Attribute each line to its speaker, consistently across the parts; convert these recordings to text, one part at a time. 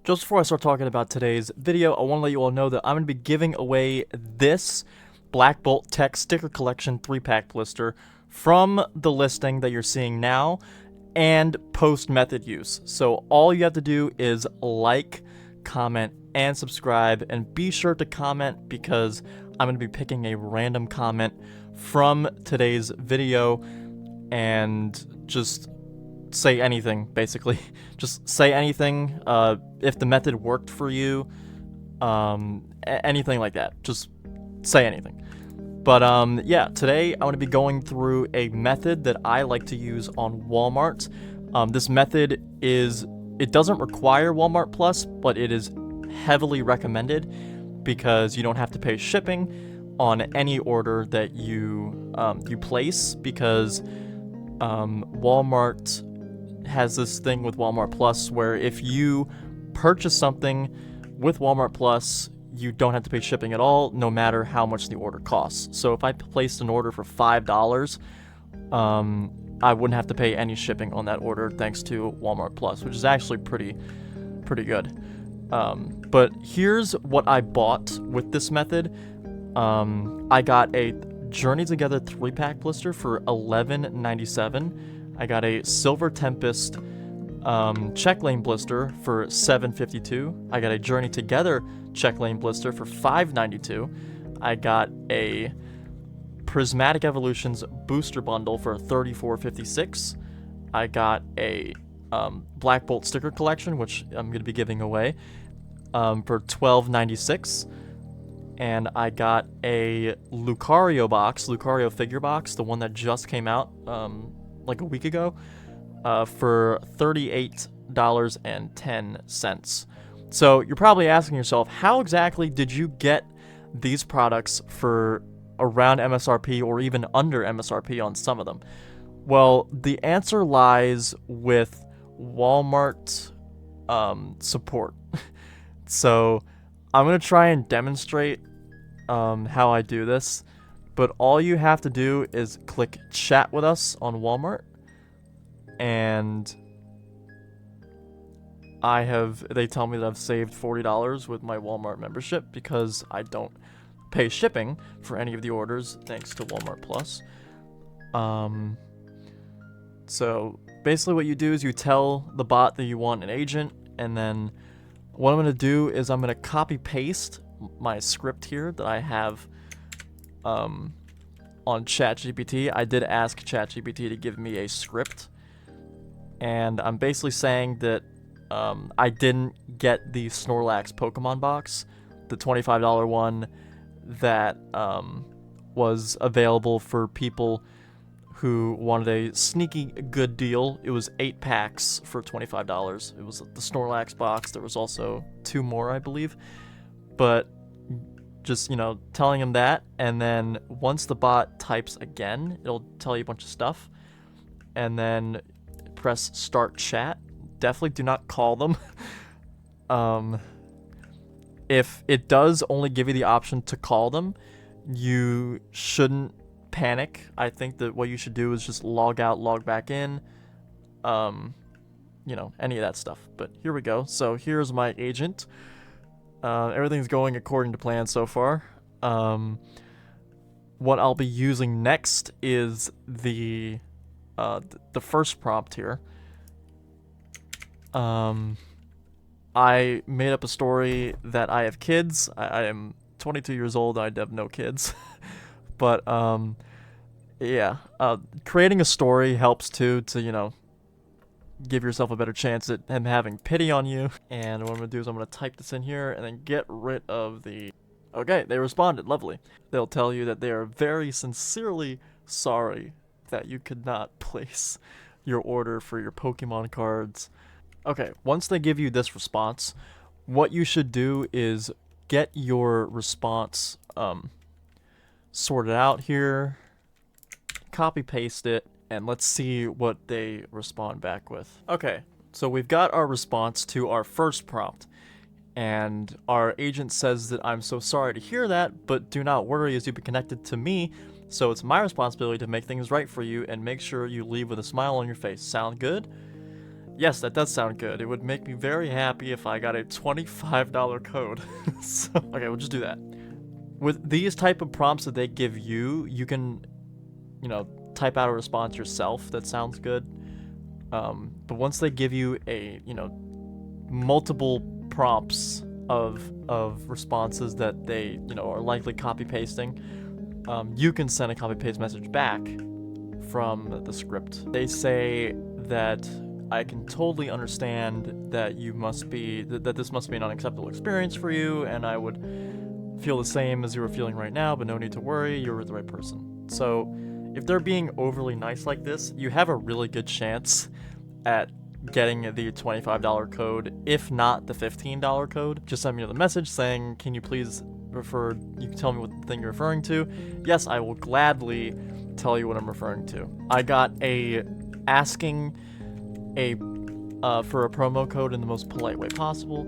Speaker 1: Just before I start talking about today's video, I want to let you all know that I'm going to be giving away this Black Bolt Tech Sticker Collection 3-pack blister from the listing that you're seeing now and post method use. So all you have to do is like, comment, and subscribe, and be sure to comment because I'm going to be picking a random comment from today's video and just say anything, basically. Just say anything, if the method worked for you, anything like that. Just say anything. But yeah, today I'm going to be going through a method that I like to use on Walmart. This method it doesn't require Walmart Plus, but it is heavily recommended because you don't have to pay shipping on any order that you place, because Walmart has this thing with Walmart Plus where if you purchase something with Walmart Plus, you don't have to pay shipping at all, no matter how much the order costs. So if I placed an order for $5, I wouldn't have to pay any shipping on that order thanks to Walmart Plus, which is actually pretty good. But here's what I bought with this method. I got a Journey Together 3-pack blister for $11.97. I got a Silver Tempest checklane blister for $7.52. I got a Journey Together checklane blister for $5.92. I got a Prismatic Evolutions booster bundle for $34.56. I got a Black Bolt sticker collection, which I'm going to be giving away, for $12.96. And I got a Lucario figure box, the one that just came out like a week ago, for $38.10. So you're probably asking yourself, how exactly did you get these products for around MSRP or even under MSRP on some of them? Well, the answer lies with Walmart support. So I'm going to try and demonstrate how I do this, but all you have to do is click chat with us on Walmart, and they tell me that I've saved $40 with my Walmart membership because I don't pay shipping for any of the orders thanks to Walmart Plus. So basically what you do is you tell the bot that you want an agent, and then what I'm going to do is I'm going to copy paste my script here that I have on ChatGPT. I did ask ChatGPT to give me a script, and I'm basically saying that I didn't get the Snorlax Pokemon box, the $25 one that was available for people who wanted a sneaky good deal. It was 8 packs for $25. It was the Snorlax box. There was also 2 more, I believe. But just, telling him that, and then once the bot types again, it'll tell you a bunch of stuff, and then press start chat. Definitely do not call them. If it does only give you the option to call them, you shouldn't panic. I think that what you should do is just log out, log back in, any of that stuff. But here we go. So here's my agent. Everything's going according to plan so far. What I'll be using next is the first prompt here. I made up a story that I have kids. I am 22 years old. I have no kids. But yeah, creating a story helps too, to give yourself a better chance at him having pity on you. And what I'm gonna do is I'm gonna type this in here and then get rid of the... Okay, they responded. Lovely. They'll tell you that they are very sincerely sorry that you could not place your order for your Pokemon cards. Okay, once they give you this response, what you should do is get your response sorted out here, copy paste it, and let's see what they respond back with. Okay, so we've got our response to our first prompt, and our agent says that I'm so sorry to hear that, but do not worry as you've been connected to me, so it's my responsibility to make things right for you and make sure you leave with a smile on your face. Sound good? Yes, that does sound good. It would make me very happy if I got a $25 code. So, okay, we'll just do that. With these type of prompts that they give you, you can, type out a response yourself that sounds good. But once they give you a, multiple prompts of responses that they, are likely copy pasting, you can send a copy paste message back from the script. They say that I can totally understand that that this must be an unacceptable experience for you, and I would feel the same as you are feeling right now, but no need to worry, you're with the right person. So if they're being overly nice like this, you have a really good chance at getting the $25 code, if not the $15 code. Just send me another message saying, can you please you can tell me what thing you're referring to. Yes, I will gladly tell you what I'm referring to. I got asking for a promo code in the most polite way possible.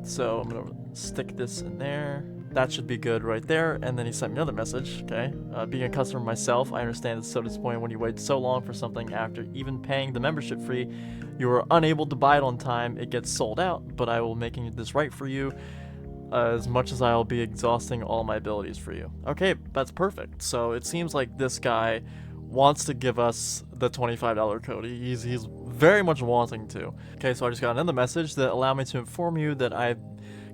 Speaker 1: So I'm gonna stick this in there. That should be good right there. And then he sent me another message. Okay, being a customer myself, I understand it's so disappointing when you wait so long for something after even paying the membership fee. You are unable to buy it on time. It gets sold out, but I will making this right for you. As much as I'll be exhausting all my abilities for you. Okay, that's perfect. So it seems like this guy wants to give us the $25 code. He's very much wanting to. Okay, so I just got another message that allowed me to inform you that I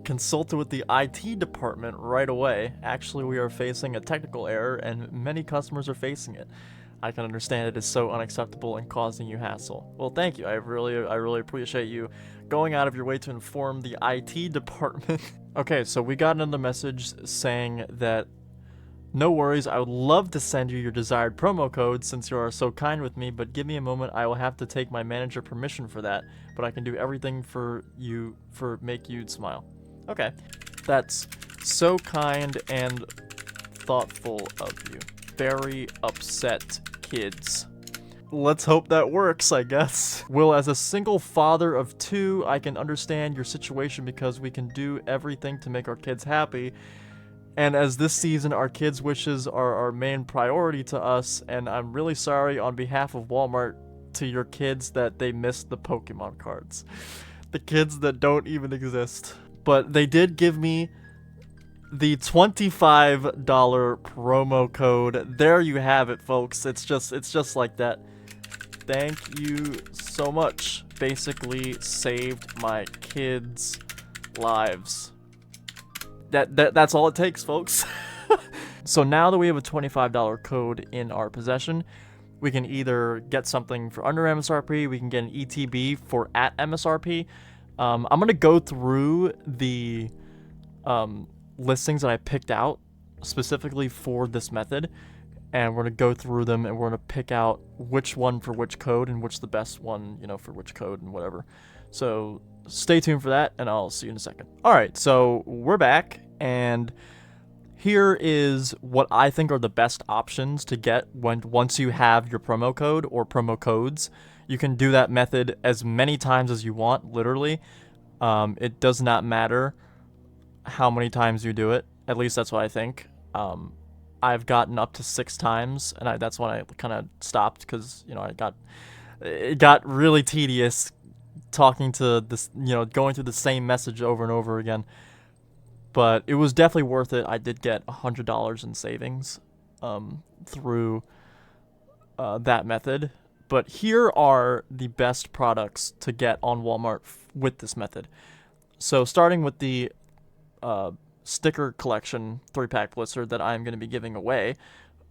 Speaker 1: consulted with the IT department right away. Actually, we are facing a technical error and many customers are facing it. I can understand it is so unacceptable and causing you hassle. Well, thank you. I really appreciate you going out of your way to inform the IT department. Okay, so we got another message saying that no worries, I would love to send you your desired promo code since you are so kind with me, but give me a moment, I will have to take my manager permission for that, but I can do everything for make you smile. Okay, that's so kind and thoughtful of you. Very upset kids. Let's hope that works, I guess. Will, as a single father of 2, I can understand your situation because we can do everything to make our kids happy. And as this season, our kids' wishes are our main priority to us, and I'm really sorry on behalf of Walmart to your kids that they missed the Pokemon cards. The kids that don't even exist. But they did give me the $25 promo code. There you have it, folks. It's just like that. Thank you so much. Basically saved my kids' lives. That's all it takes, folks. So now that we have a $25 code in our possession, we can either get something for under MSRP, we can get an ETB for at MSRP. I'm gonna go through the listings that I picked out specifically for this method, and we're gonna go through them and we're gonna pick out which one for which code and which the best one, for which code and whatever. So stay tuned for that, and I'll see you in a second. Alright, so we're back, and here is what I think are the best options to get once you have your promo code or promo codes. You can do that method as many times as you want, literally. It does not matter how many times you do it. At least that's what I think. I've gotten up to 6 times, and that's when I kind of stopped because, it got really tedious talking to this, going through the same message over and over again. But it was definitely worth it. I did get $100 in savings through that method. But here are the best products to get on Walmart with this method. So starting with the sticker collection 3-pack blister that I'm going to be giving away,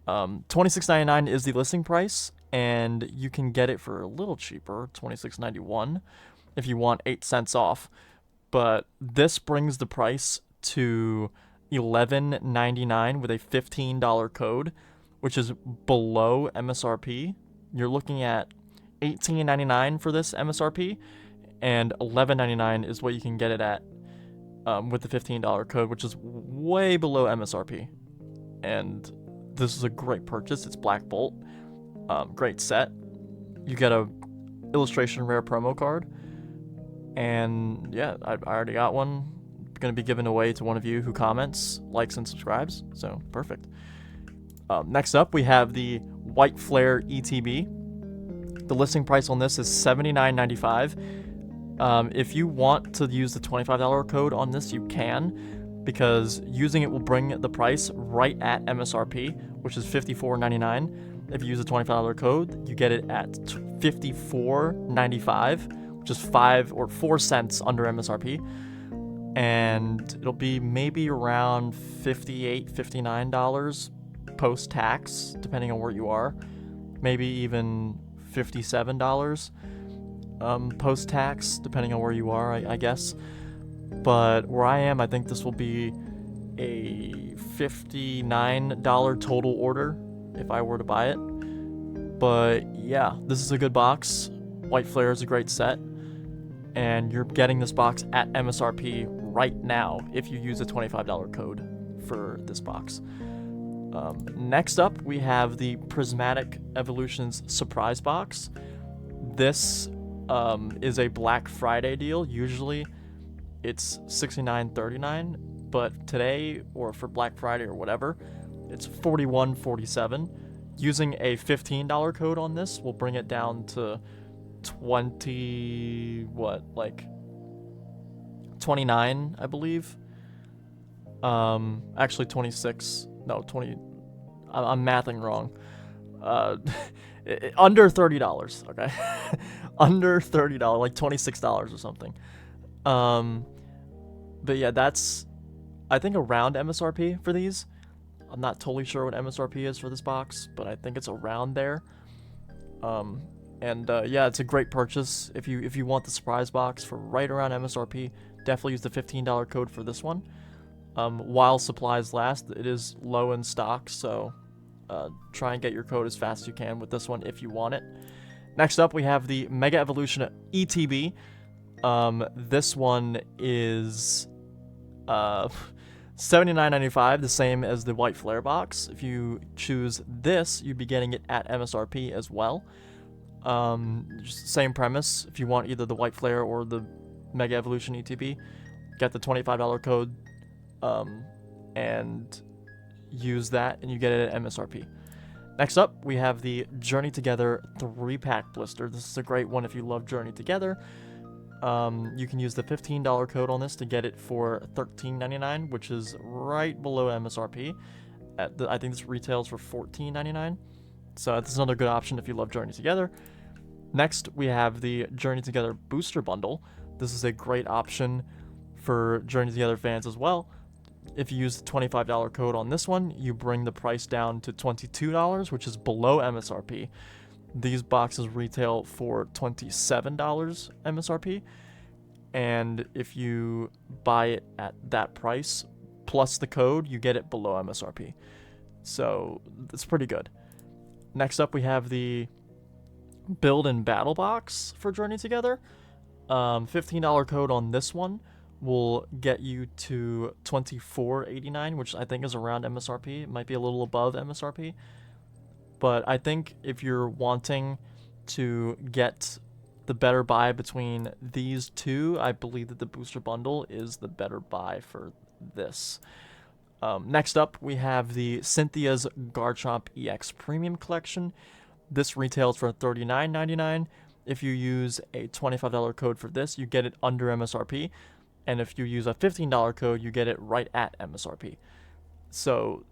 Speaker 1: $26.99 is the listing price, and you can get it for a little cheaper, $26.91, if you want 8 cents off. But this brings the price to $11.99 with a $15 code, which is below MSRP. You're looking at $18.99 for this MSRP, and $11.99 is what you can get it at with the $15 code, which is way below MSRP. And this is a great purchase. It's Black Bolt. Great set. You get a illustration rare promo card. And yeah, I already got one. Going to be given away to one of you who comments, likes, and subscribes. So perfect. Next up, we have the White Flare ETB. The listing price on this is $79.95. If you want to use the $25 code on this, you can, because using it will bring the price right at MSRP, which is $54.99. If you use the $25 code, you get it at $54.95, which is 5 or 4 cents under MSRP. And it'll be maybe around $58, $59 post-tax, depending on where you are. Maybe even $57 post-tax, depending on where you are, I guess. But where I am, I think this will be a $59 total order if I were to buy it. But yeah, this is a good box. White Flare is a great set, and you're getting this box at MSRP right now if you use a $25 code for this box. Next up, we have the Prismatic Evolutions Surprise Box. This is a Black Friday deal. Usually it's $69.39, but today, or for Black Friday or whatever, it's $41.47. Using a $15 code on this will bring it down to 29, I believe. Actually 26. No, 20. I'm mathing wrong. Under $30, okay? Under $30, like $26 or something. But yeah, that's, I think, around MSRP for these. I'm not totally sure what MSRP is for this box, but I think it's around there. Yeah, it's a great purchase. If you want the surprise box for right around MSRP, definitely use the $15 code for this one. While supplies last, it is low in stock, so try and get your code as fast as you can with this one if you want it. Next up, we have the Mega Evolution ETB. This one is $79.95, the same as the White Flare box. If you choose this, you'd be getting it at MSRP as well. Just same premise. If you want either the White Flare or the Mega Evolution ETB, get the $25 code and use that, and you get it at MSRP. Next up, we have the Journey Together 3-pack blister. This is a great one if you love Journey Together. You can use the $15 code on this to get it for $13.99, which is right below MSRP. I think this retails for $14.99. So this is another good option if you love Journey Together. Next, we have the Journey Together Booster Bundle. This is a great option for Journey Together fans as well. If you use the $25 code on this one, you bring the price down to $22, which is below MSRP. These boxes retail for $27 MSRP, and if you buy it at that price plus the code, you get it below MSRP. So it's pretty good. Next up, we have the Build and Battle box for Journey Together. $15 code on this one will get you to $24.89, which I think is around MSRP. It might be a little above MSRP. But I think if you're wanting to get the better buy between these two, I believe that the booster bundle is the better buy for this. Next up, we have the Cynthia's Garchomp EX Premium Collection. This retails for $39.99. If you use a $25 code for this, you get it under MSRP. And if you use a $15 code, you get it right at MSRP. So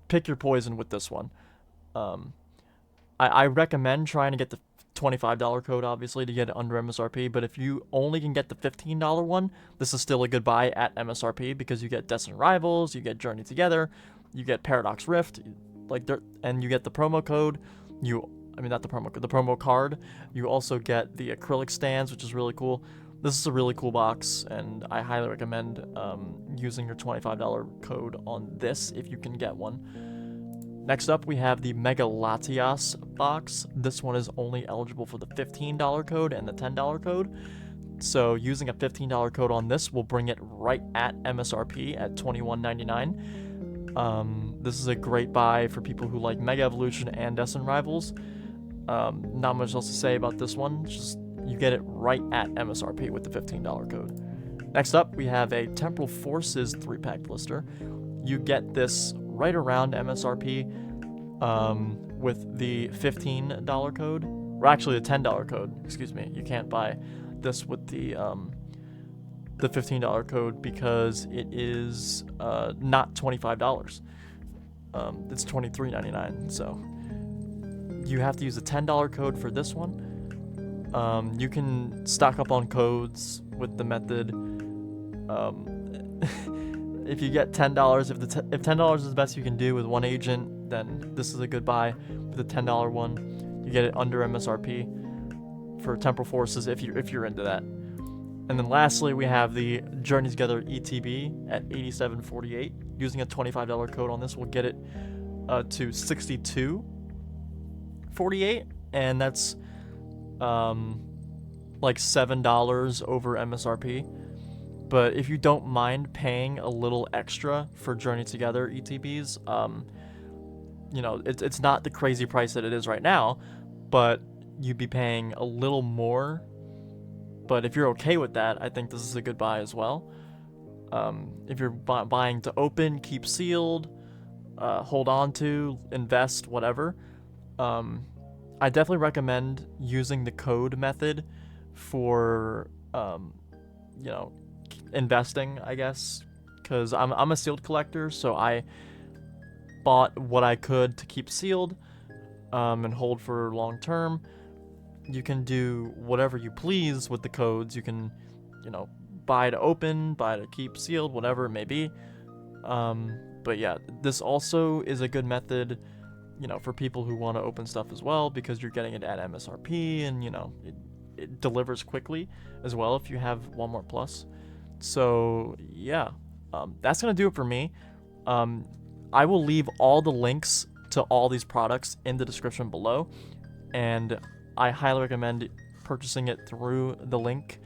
Speaker 1: pick your poison with this one. I recommend trying to get the $25 code, obviously, to get it under MSRP, but if you only can get the $15 one, this is still a good buy at MSRP because you get Destined Rivals, you get Journey Together, you get Paradox Rift, and you get the promo code. Not the promo code, the promo card. You also get the acrylic stands, which is really cool. This is a really cool box, and I highly recommend using your $25 code on this if you can get one. Next up, we have the Mega Latias box. This one is only eligible for the $15 code and the $10 code. So using a $15 code on this will bring it right at MSRP at $21.99. This is a great buy for people who like Mega Evolution and Destined Rivals. Not much else to say about this one. Just you get it right at MSRP with the $15 code. Next up, we have a Temporal Forces 3-pack blister. You get this right around MSRP with the $15 code. or actually a $10 code, excuse me. You can't buy this with the $15 code because it is not $25. It's $23.99. So you have to use a $10 code for this one. You can stock up on codes with the method. If you get $10, if $10 is the best you can do with one agent, then this is a good buy. With the $10 one, you get it under MSRP for Temporal Forces if you're into that. And then lastly, we have the Journey Together ETB at $87.48. Using a $25 code on this will get it to $62.48, and that's like $7 over MSRP. But if you don't mind paying a little extra for Journey Together ETBs, you know, it's not the crazy price that it is right now, but you'd be paying a little more. But if you're okay with that, I think this is a good buy as well. If you're buying to open, keep sealed, hold on to, invest, whatever, I definitely recommend using the code method for, you know, investing, I guess, because I'm a sealed collector, so I bought what I could to keep sealed and hold for long term. You can do whatever you please with the codes. You can, you know, buy to open, buy to keep sealed, whatever it may be. But yeah, this also is a good method, you know, for people who want to open stuff as well, because you're getting it at MSRP, and you know, it delivers quickly as well if you have Walmart Plus. So yeah, that's gonna do it for me. I will leave all the links to all these products in the description below, and I highly recommend purchasing it through the link.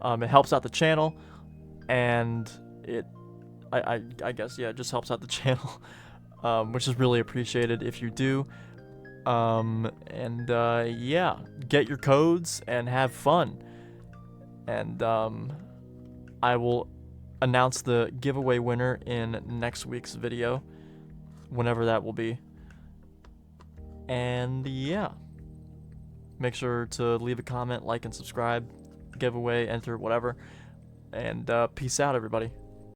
Speaker 1: It helps out the channel, and I guess, yeah, it just helps out the channel, which is really appreciated if you do. Yeah, get your codes and have fun. And I will announce the giveaway winner in next week's video, whenever that will be. And yeah, make sure to leave a comment, like, and subscribe, giveaway, enter, whatever. And peace out, everybody.